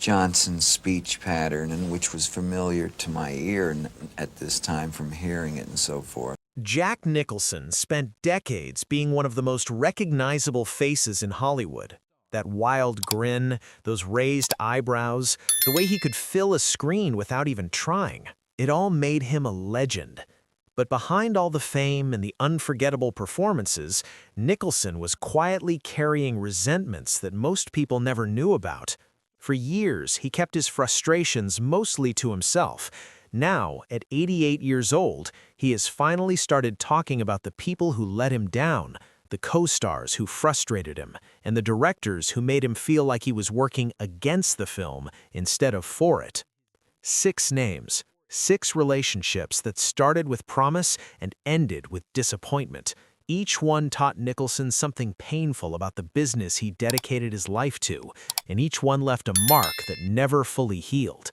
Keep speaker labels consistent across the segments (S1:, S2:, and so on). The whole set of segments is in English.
S1: Johnson's speech pattern, and which was familiar to my ear at this time from hearing it and so forth.
S2: Jack Nicholson spent decades being one of the most recognizable faces in Hollywood. That wild grin, those raised eyebrows, the way he could fill a screen without even trying. It all made him a legend. But behind all the fame and the unforgettable performances, Nicholson was quietly carrying resentments that most people never knew about. For years, he kept his frustrations mostly to himself. Now, at 88 years old, he has finally started talking about the people who let him down, the co-stars who frustrated him, and the directors who made him feel like he was working against the film instead of for it. 6 names, 6 relationships that started with promise and ended with disappointment. Each one taught Nicholson something painful about the business he dedicated his life to, and each one left a mark that never fully healed.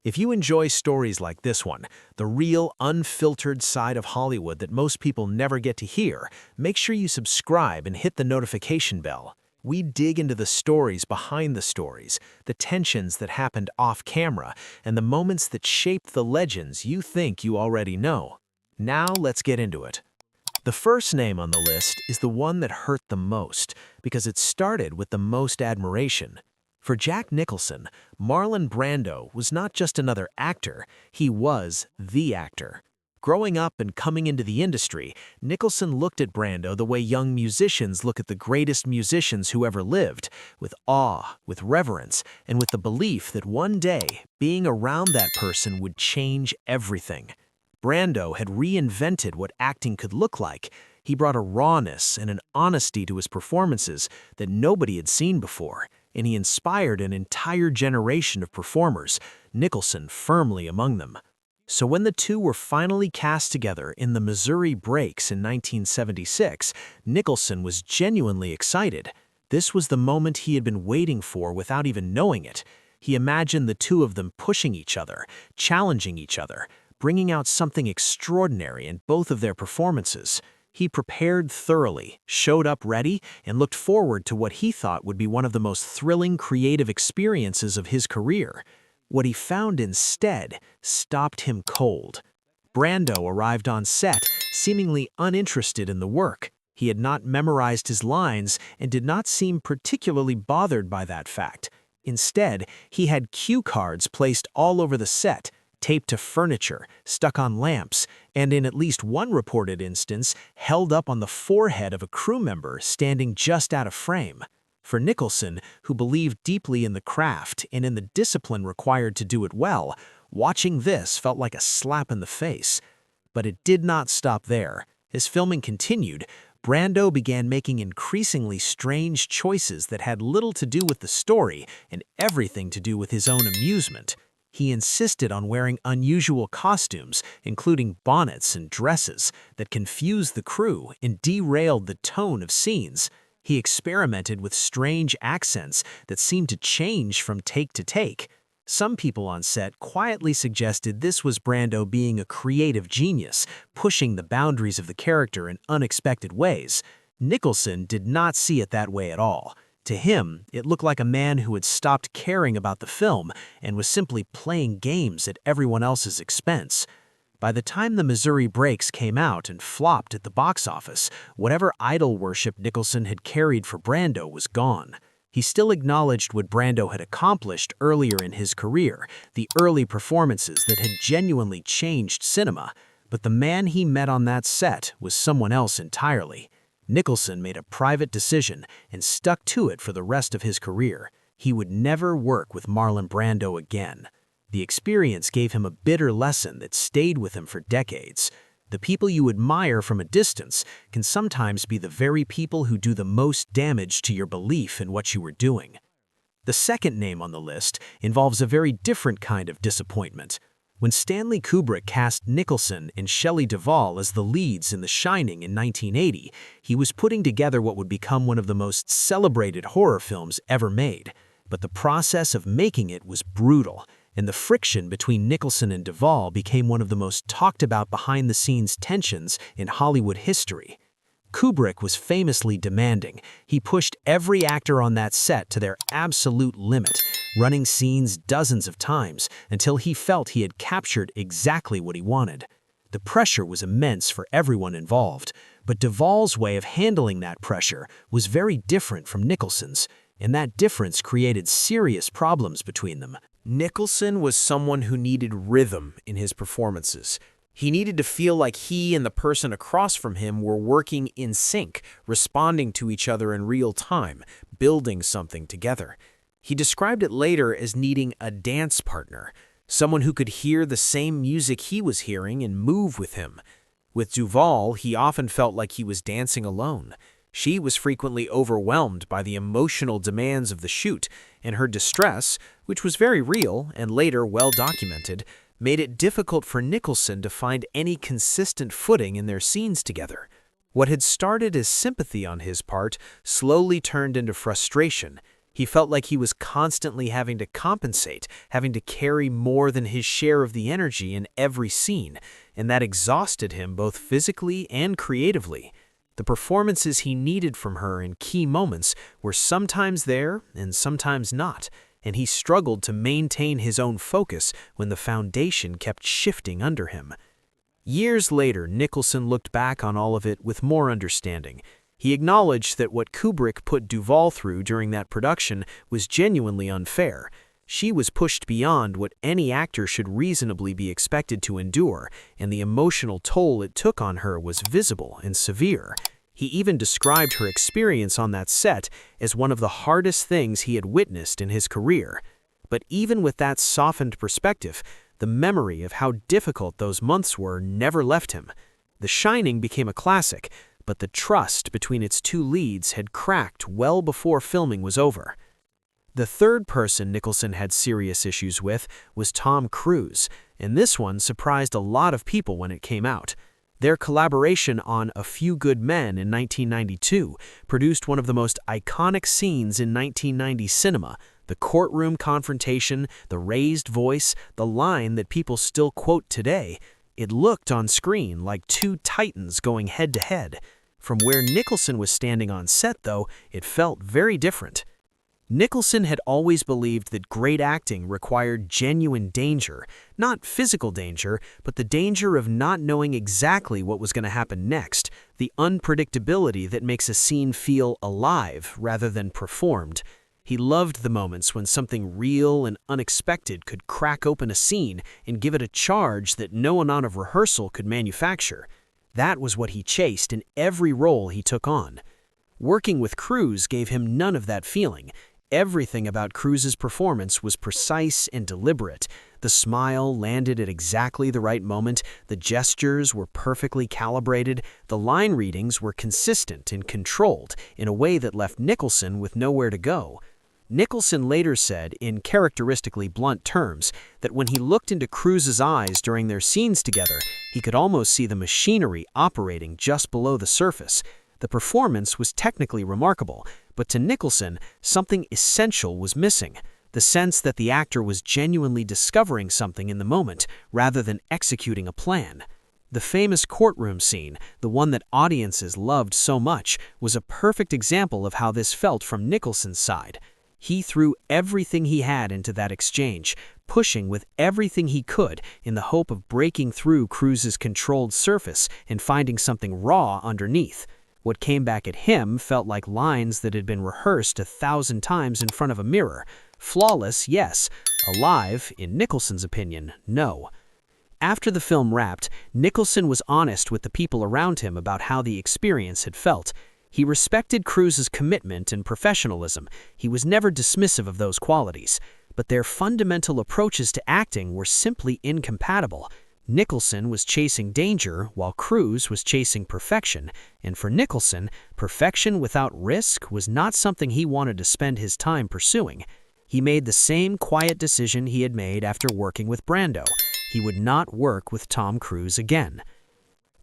S2: If you enjoy stories like this one, the real, unfiltered side of Hollywood that most people never get to hear, make sure you subscribe and hit the notification bell. We dig into the stories behind the stories, the tensions that happened off camera, and the moments that shaped the legends you think you already know. Now let's get into it. The first name on the list is the one that hurt the most, because it started with the most admiration. For Jack Nicholson, Marlon Brando was not just another actor, he was the actor. Growing up and coming into the industry, Nicholson looked at Brando the way young musicians look at the greatest musicians who ever lived, with awe, with reverence, and with the belief that one day, being around that person would change everything. Brando had reinvented what acting could look like. He brought a rawness and an honesty to his performances that nobody had seen before, and he inspired an entire generation of performers, Nicholson firmly among them. So when the two were finally cast together in The Missouri Breaks in 1976, Nicholson was genuinely excited. This was the moment he had been waiting for without even knowing it. He imagined the two of them pushing each other, challenging each other, bringing out something extraordinary in both of their performances. He prepared thoroughly, showed up ready, and looked forward to what he thought would be one of the most thrilling creative experiences of his career. What he found instead stopped him cold. Brando arrived on set, seemingly uninterested in the work. He had not memorized his lines and did not seem particularly bothered by that fact. Instead, he had cue cards placed all over the set, taped to furniture, stuck on lamps, and in at least one reported instance, held up on the forehead of a crew member standing just out of frame. For Nicholson, who believed deeply in the craft and in the discipline required to do it well, watching this felt like a slap in the face. But it did not stop there. As filming continued, Brando began making increasingly strange choices that had little to do with the story and everything to do with his own amusement. He insisted on wearing unusual costumes, including bonnets and dresses, that confused the crew and derailed the tone of scenes. He experimented with strange accents that seemed to change from take to take. Some people on set quietly suggested this was Brando being a creative genius, pushing the boundaries of the character in unexpected ways. Nicholson did not see it that way at all. To him, it looked like a man who had stopped caring about the film and was simply playing games at everyone else's expense. By the time The Missouri Breaks came out and flopped at the box office, whatever idol worship Nicholson had carried for Brando was gone. He still acknowledged what Brando had accomplished earlier in his career, the early performances that had genuinely changed cinema, but the man he met on that set was someone else entirely. Nicholson made a private decision and stuck to it for the rest of his career. He would never work with Marlon Brando again. The experience gave him a bitter lesson that stayed with him for decades. The people you admire from a distance can sometimes be the very people who do the most damage to your belief in what you were doing. The second name on the list involves a very different kind of disappointment. When Stanley Kubrick cast Nicholson and Shelley Duvall as the leads in The Shining in 1980, he was putting together what would become one of the most celebrated horror films ever made. But the process of making it was brutal, and the friction between Nicholson and Duvall became one of the most talked about behind-the-scenes tensions in Hollywood history. Kubrick was famously demanding. He pushed every actor on that set to their absolute limit, running scenes dozens of times until he felt he had captured exactly what he wanted. The pressure was immense for everyone involved, but Duvall's way of handling that pressure was very different from Nicholson's, and that difference created serious problems between them. Nicholson was someone who needed rhythm in his performances. He needed to feel like he and the person across from him were working in sync, responding to each other in real time, building something together. He described it later as needing a dance partner, someone who could hear the same music he was hearing and move with him. With Duvall, he often felt like he was dancing alone. She was frequently overwhelmed by the emotional demands of the shoot, and her distress, which was very real and later well documented, made it difficult for Nicholson to find any consistent footing in their scenes together. What had started as sympathy on his part slowly turned into frustration. He felt like he was constantly having to compensate, having to carry more than his share of the energy in every scene, and that exhausted him both physically and creatively. The performances he needed from her in key moments were sometimes there and sometimes not, and he struggled to maintain his own focus when the foundation kept shifting under him. Years later, Nicholson looked back on all of it with more understanding. He acknowledged that what Kubrick put Duvall through during that production was genuinely unfair. She was pushed beyond what any actor should reasonably be expected to endure, and the emotional toll it took on her was visible and severe. He even described her experience on that set as one of the hardest things he had witnessed in his career. But even with that softened perspective, the memory of how difficult those months were never left him. The Shining became a classic, but the trust between its two leads had cracked well before filming was over. The third person Nicholson had serious issues with was Tom Cruise, and this one surprised a lot of people when it came out. Their collaboration on A Few Good Men in 1992 produced one of the most iconic scenes in 1990 cinema, the courtroom confrontation, the raised voice, the line that people still quote today. It looked on screen like two titans going head-to-head. From where Nicholson was standing on set, though, it felt very different. Nicholson had always believed that great acting required genuine danger, not physical danger, but the danger of not knowing exactly what was going to happen next, the unpredictability that makes a scene feel alive rather than performed. He loved the moments when something real and unexpected could crack open a scene and give it a charge that no amount of rehearsal could manufacture. That was what he chased in every role he took on. Working with Cruise gave him none of that feeling. Everything about Cruise's performance was precise and deliberate. The smile landed at exactly the right moment, the gestures were perfectly calibrated, the line readings were consistent and controlled in a way that left Nicholson with nowhere to go. Nicholson later said, in characteristically blunt terms, that when he looked into Cruise's eyes during their scenes together, he could almost see the machinery operating just below the surface. The performance was technically remarkable, but to Nicholson, something essential was missing, the sense that the actor was genuinely discovering something in the moment rather than executing a plan. The famous courtroom scene, the one that audiences loved so much, was a perfect example of how this felt from Nicholson's side. He threw everything he had into that exchange, pushing with everything he could in the hope of breaking through Cruise's controlled surface and finding something raw underneath. What came back at him felt like lines that had been rehearsed 1,000 times in front of a mirror. Flawless, yes. Alive, in Nicholson's opinion, no. After the film wrapped, Nicholson was honest with the people around him about how the experience had felt. He respected Cruise's commitment and professionalism. He was never dismissive of those qualities. But their fundamental approaches to acting were simply incompatible. Nicholson was chasing danger while Cruise was chasing perfection, and for Nicholson, perfection without risk was not something he wanted to spend his time pursuing. He made the same quiet decision he had made after working with Brando. He would not work with Tom Cruise again.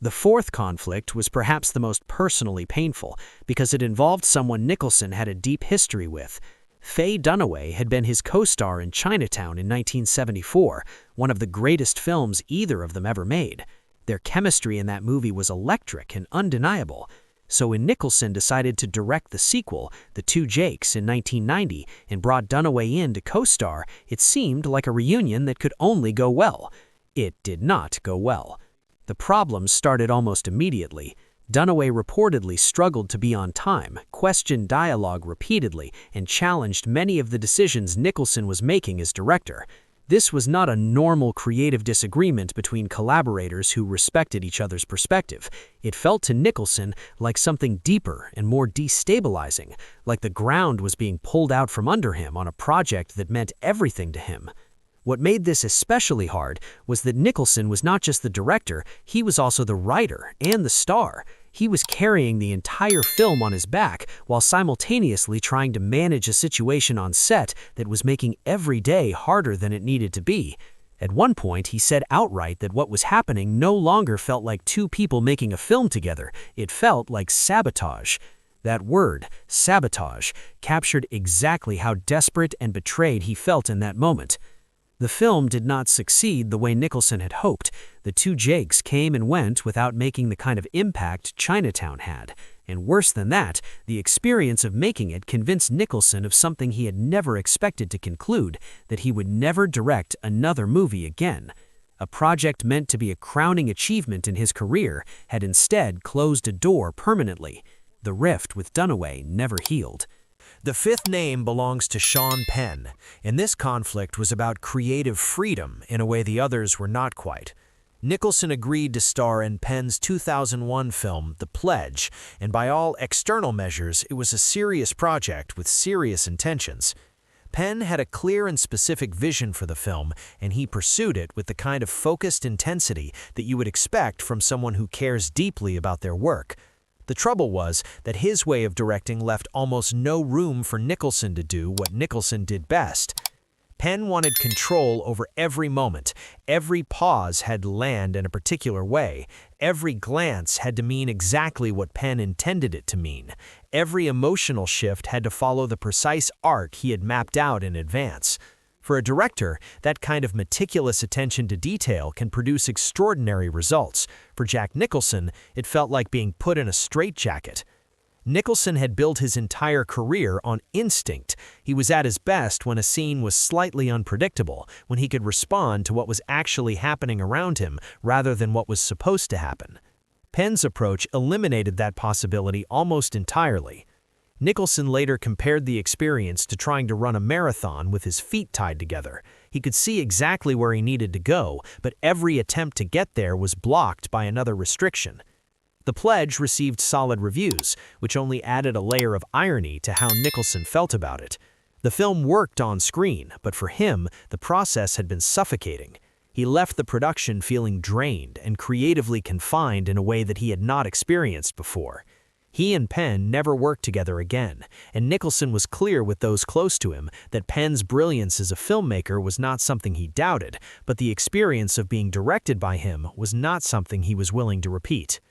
S2: The fourth conflict was perhaps the most personally painful because it involved someone Nicholson had a deep history with. Faye Dunaway had been his co-star in Chinatown in 1974, one of the greatest films either of them ever made. Their chemistry in that movie was electric and undeniable.
S3: So when Nicholson decided to direct the sequel, The Two Jakes, in 1990, and brought Dunaway in to co-star, it seemed like a reunion that could only go well. It did not go well. The problems started almost immediately. Dunaway reportedly struggled to be on time, questioned dialogue repeatedly, and challenged many of the decisions Nicholson was making as director. This was not a normal creative disagreement between collaborators who respected each other's perspective. It felt to Nicholson like something deeper and more destabilizing, like the ground was being pulled out from under him on a project that meant everything to him. What made this especially hard was that Nicholson was not just the director, he was also the writer and the star. He was carrying the entire film on his back while simultaneously trying to manage a situation on set that was making every day harder than it needed to be. At one point, he said outright that what was happening no longer felt like two people making a film together. It felt like sabotage. That word, sabotage, captured exactly how desperate and betrayed he felt in that moment. The film did not succeed the way Nicholson had hoped. The Two Jakes came and went without making the kind of impact Chinatown had. And worse than that, the experience of making it convinced Nicholson of something he had never expected to conclude, that he would never direct another movie again. A project meant to be a crowning achievement in his career had instead closed a door permanently. The rift with Dunaway never healed.
S2: The fifth name belongs to Sean Penn, and this conflict was about creative freedom in a way the others were not quite. Nicholson agreed to star in Penn's 2001 film, The Pledge, and by all external measures, it was a serious project with serious intentions. Penn had a clear and specific vision for the film, and he pursued it with the kind of focused intensity that you would expect from someone who cares deeply about their work. The trouble was that his way of directing left almost no room for Nicholson to do what Nicholson did best. Penn wanted control over every moment. Every pause had to land in a particular way. Every glance had to mean exactly what Penn intended it to mean. Every emotional shift had to follow the precise arc he had mapped out in advance. For a director, that kind of meticulous attention to detail can produce extraordinary results. For Jack Nicholson, it felt like being put in a straitjacket. Nicholson had built his entire career on instinct. He was at his best when a scene was slightly unpredictable, when he could respond to what was actually happening around him rather than what was supposed to happen. Penn's approach eliminated that possibility almost entirely. Nicholson later compared the experience to trying to run a marathon with his feet tied together. He could see exactly where he needed to go, but every attempt to get there was blocked by another restriction. The Pledge received solid reviews, which only added a layer of irony to how Nicholson felt about it. The film worked on screen, but for him, the process had been suffocating. He left the production feeling drained and creatively confined in a way that he had not experienced before. He and Penn never worked together again, and Nicholson was clear with those close to him that Penn's brilliance as a filmmaker was not something he doubted, but the experience of being directed by him was not something he was willing to repeat.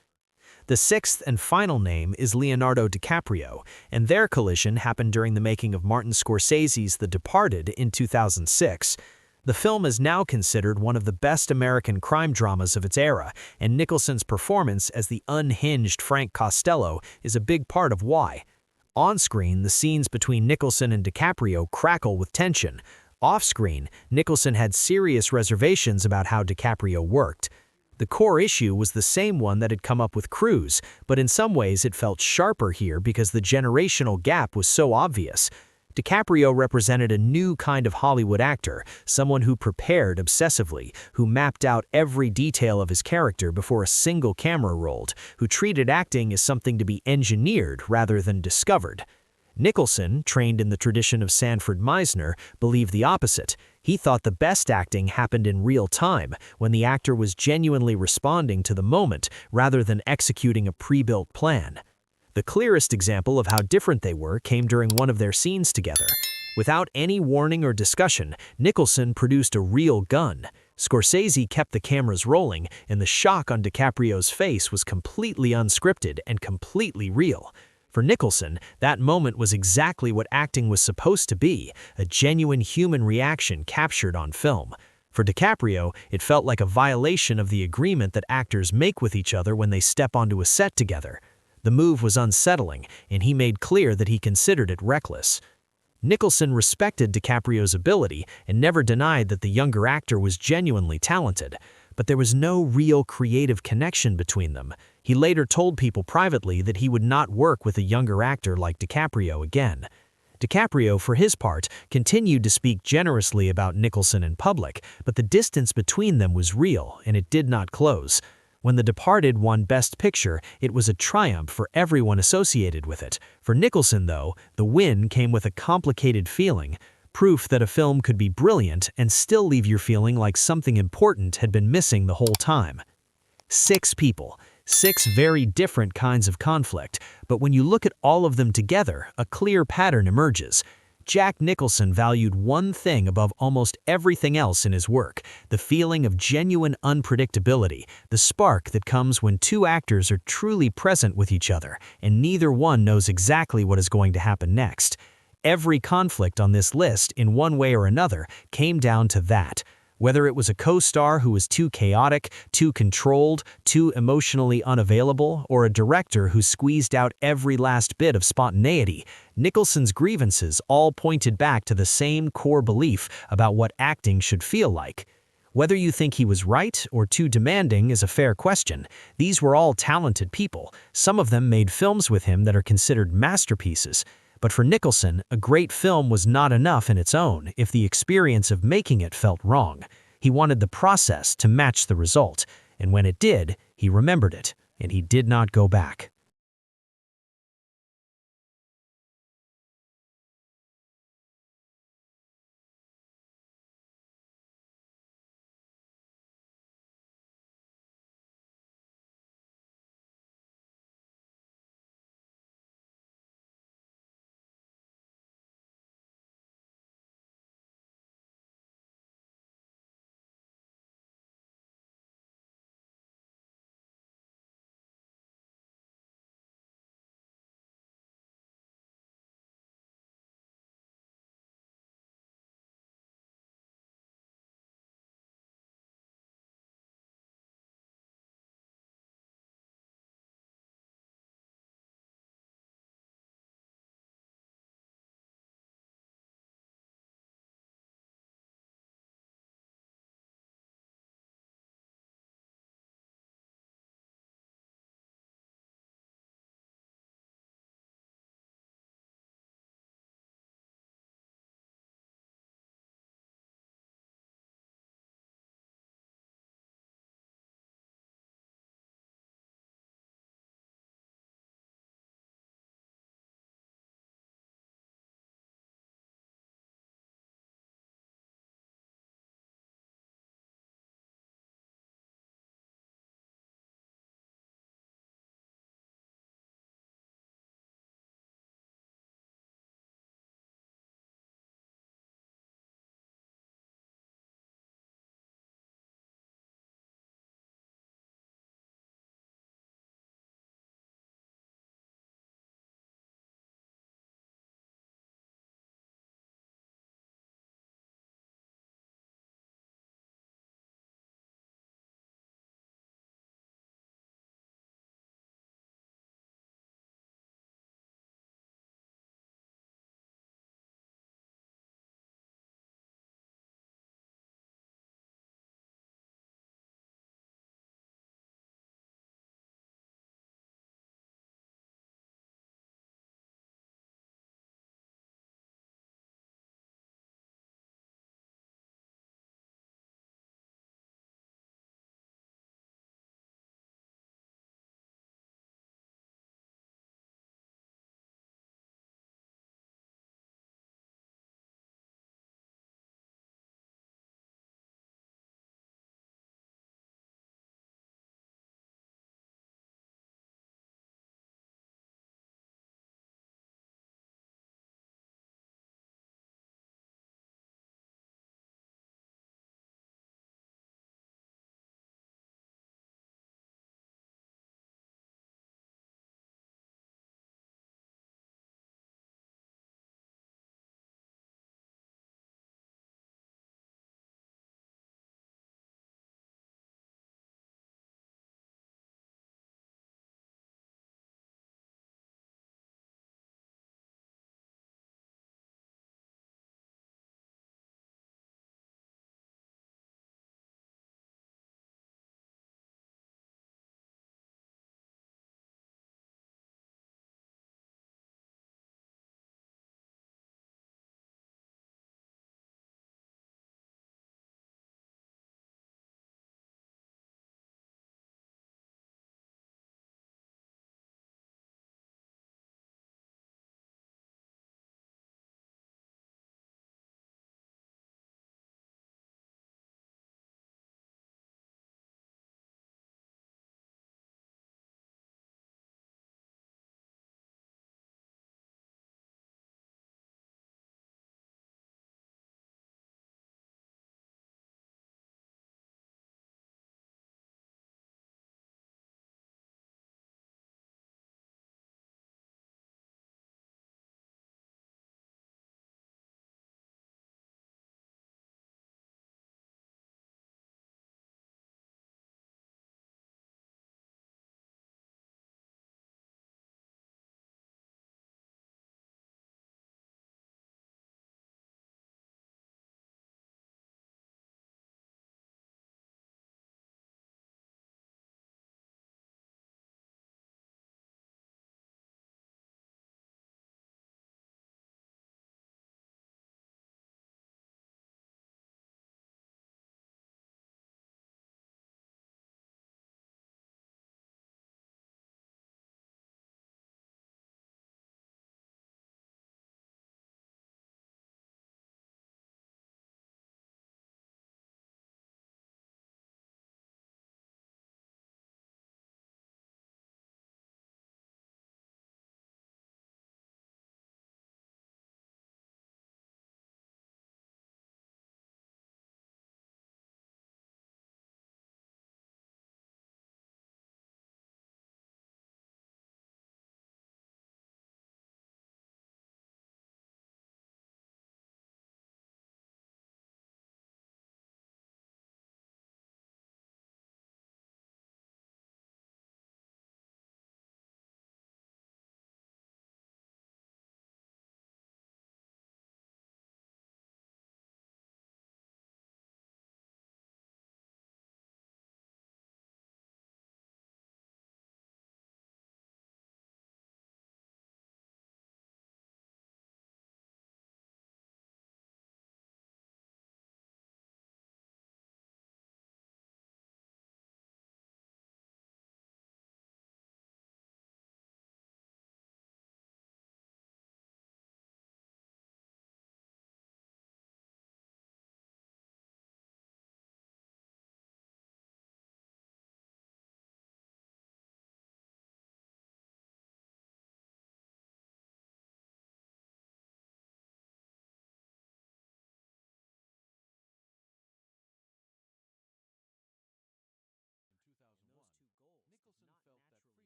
S2: The sixth and final name is Leonardo DiCaprio, and their collision happened during the making of Martin Scorsese's The Departed in 2006. The film is now considered one of the best American crime dramas of its era, and Nicholson's performance as the unhinged Frank Costello is a big part of why. On-screen, the scenes between Nicholson and DiCaprio crackle with tension. Off-screen, Nicholson had serious reservations about how DiCaprio worked. The core issue was the same one that had come up with Cruise, but in some ways it felt sharper here because the generational gap was so obvious. DiCaprio represented a new kind of Hollywood actor, someone who prepared obsessively, who mapped out every detail of his character before a single camera rolled, who treated acting as something to be engineered rather than discovered. Nicholson, trained in the tradition of Sanford Meisner, believed the opposite. He thought the best acting happened in real time, when the actor was genuinely responding to the moment rather than executing a pre-built plan. The clearest example of how different they were came during one of their scenes together. Without any warning or discussion, Nicholson produced a real gun. Scorsese kept the cameras rolling, and the shock on DiCaprio's face was completely unscripted and completely real. For Nicholson, that moment was exactly what acting was supposed to be, a genuine human reaction captured on film. For DiCaprio, it felt like a violation of the agreement that actors make with each other when they step onto a set together.
S3: The move was unsettling, and he made clear that he considered it reckless. Nicholson respected DiCaprio's ability and never denied that the younger actor was genuinely talented, but there was no real creative connection between them. He later told people privately that he would not work with a younger actor like DiCaprio again. DiCaprio, for his part, continued to speak generously about Nicholson in public, but the distance between them was real, and it did not close. When The Departed won Best Picture, it was a triumph for everyone associated with it. For Nicholson, though, the win came with a complicated feeling, proof that a film could be brilliant and still leave you feeling like something important had been missing the whole time. 6 people, 6 very different kinds of conflict, but when you look at all of them together, a clear pattern emerges. Jack Nicholson valued one thing above almost everything else in his work: the feeling of genuine unpredictability, the spark that comes when two actors are truly present with each other, and neither one knows exactly what is going to happen next. Every conflict on this list, in one way or another, came down to that. Whether it was a co-star who was too chaotic, too controlled, too emotionally unavailable, or a director who squeezed out every last bit of spontaneity, Nicholson's grievances all pointed back to the same core belief about what acting should feel like. Whether you think he was right or too demanding is a fair question. These were all talented people. Some of them made films with him that are considered masterpieces. But for Nicholson, a great film was not enough in its own if the experience of making it felt wrong. He wanted the process to match the result, and when it did, he remembered it, and he did not go back.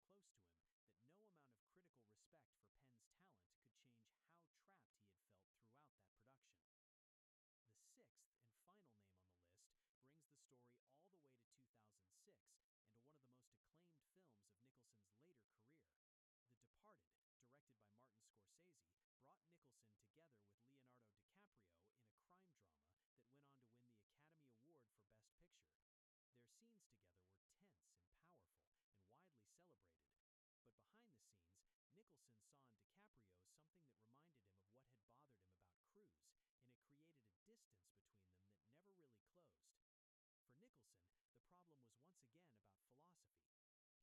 S3: people close to him that no amount of critical respect for Penn's talent could change how trapped he had felt throughout that production. The sixth and final name on the list brings the story all the way to 2006 and to one of the most acclaimed films of Nicholson's later career. The Departed, directed by Martin Scorsese, brought Nicholson together with Leonardo DiCaprio in a crime drama that went on to win the Academy Award for Best Picture. Their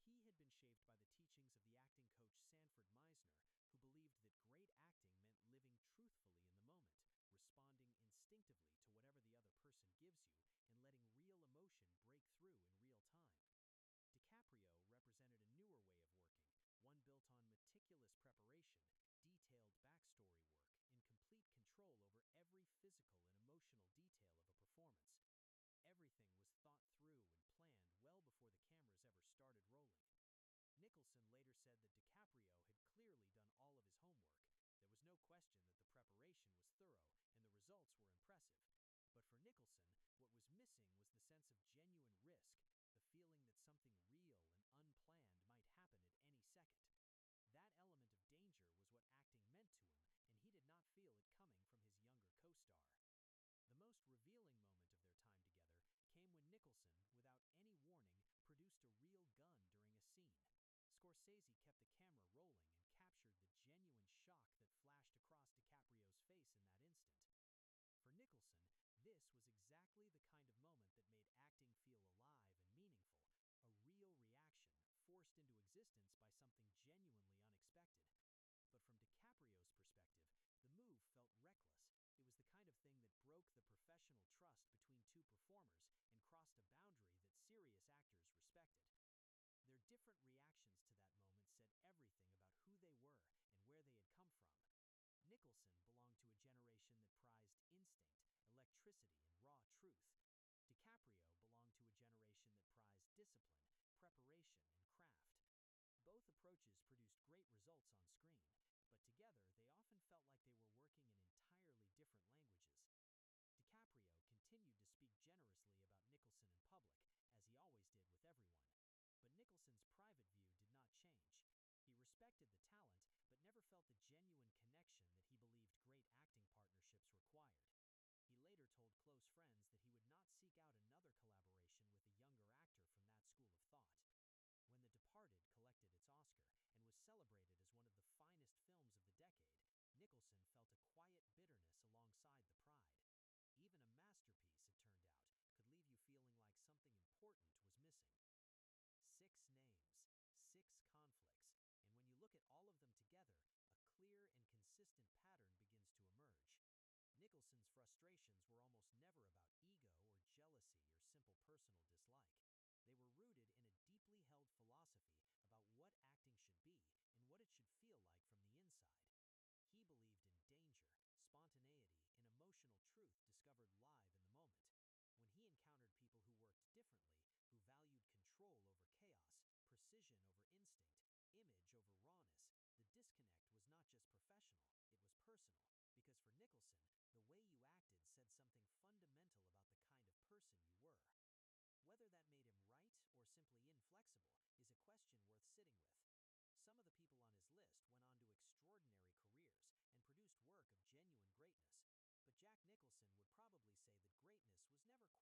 S3: scenes together were tense and powerful and widely celebrated. But behind the scenes, Nicholson saw in DiCaprio something that reminded him of what had bothered him about Cruise, and it created a distance between them that never really closed. For Nicholson, the problem was once again about philosophy. He had been shaped by the teachings of the acting coach Sanford Meisner, who believed that great acting meant living truthfully in the moment, responding instinctively to whatever the other person gives you, and letting real emotion break through in real time. DiCaprio represented a newer way of working, one built on meticulous preparation, detailed backstory work, in complete control over every physical and emotional detail of a performance. Everything was thought through and planned well before the cameras ever started rolling. Nicholson later said that DiCaprio had clearly done all of his homework. There was no question that the preparation was thorough and the results were impressive. But for Nicholson, what was missing was the sense of genuine risk, the feeling that something real and unplanned might happen at any second. That element of danger was what acting meant to him, and he did not feel it coming from his younger co-star. The most revealing moment of their time together came when Nicholson, without any warning, produced a real gun during a scene. Scorsese kept the camera rolling and captured the genuine shock that flashed across DiCaprio's face in that instant. For Nicholson, this was exactly the kind of moment that made acting feel alive and meaningful, a real reaction forced into existence by something genuinely unexpected. But from DiCaprio's perspective, the move felt reckless. It was the kind of thing that broke the professional trust between two performers and crossed a boundary that serious actors respected. Their different reactions to that moment said everything about who they were and where they had come from. Nicholson belonged to a generation that prized instinct, electricity, and raw truth. DiCaprio belonged to a generation that prized discipline, preparation, and craft. Both approaches produced great results on screen, but together they often felt like they were working in entirely different languages. DiCaprio continued to speak generously about Nicholson in public, as he always did with everyone. But Nicholson's private view did not change. He respected the talent, but never felt the genuine connection that he believed great acting partnerships required. He later told close friends that he would not seek out another collaboration with a younger actor from that school of thought. When The Departed collected its Oscar and was celebrated as one of the finest films of the decade, Nicholson felt a quiet bitterness alongside the pride. Even a masterpiece, it turned out, could leave you feeling like something important was missing. 6 names, 6 conflicts, and when you look at all of them together, a clear and consistent pattern begins to emerge. Nicholson's frustrations were almost never about ego or jealousy or simple personal dislike. They were rooted in a deeply held philosophy about what acting should be and what it should feel like from the inside. He believed in danger, spontaneity, and emotional truth discovered live in the moment. When he encountered people who worked differently, who valued control over chaos, precision over instinct, image over rawness, the disconnect was not just professional, it was personal. Because for Nicholson, the way you acted said something fundamental about the kind of person you were. Whether that made him right or simply inflexible is a question worth sitting with. Some of the people on his list went on to extraordinary careers and produced work of genuine greatness. But Jack Nicholson would probably say that greatness was never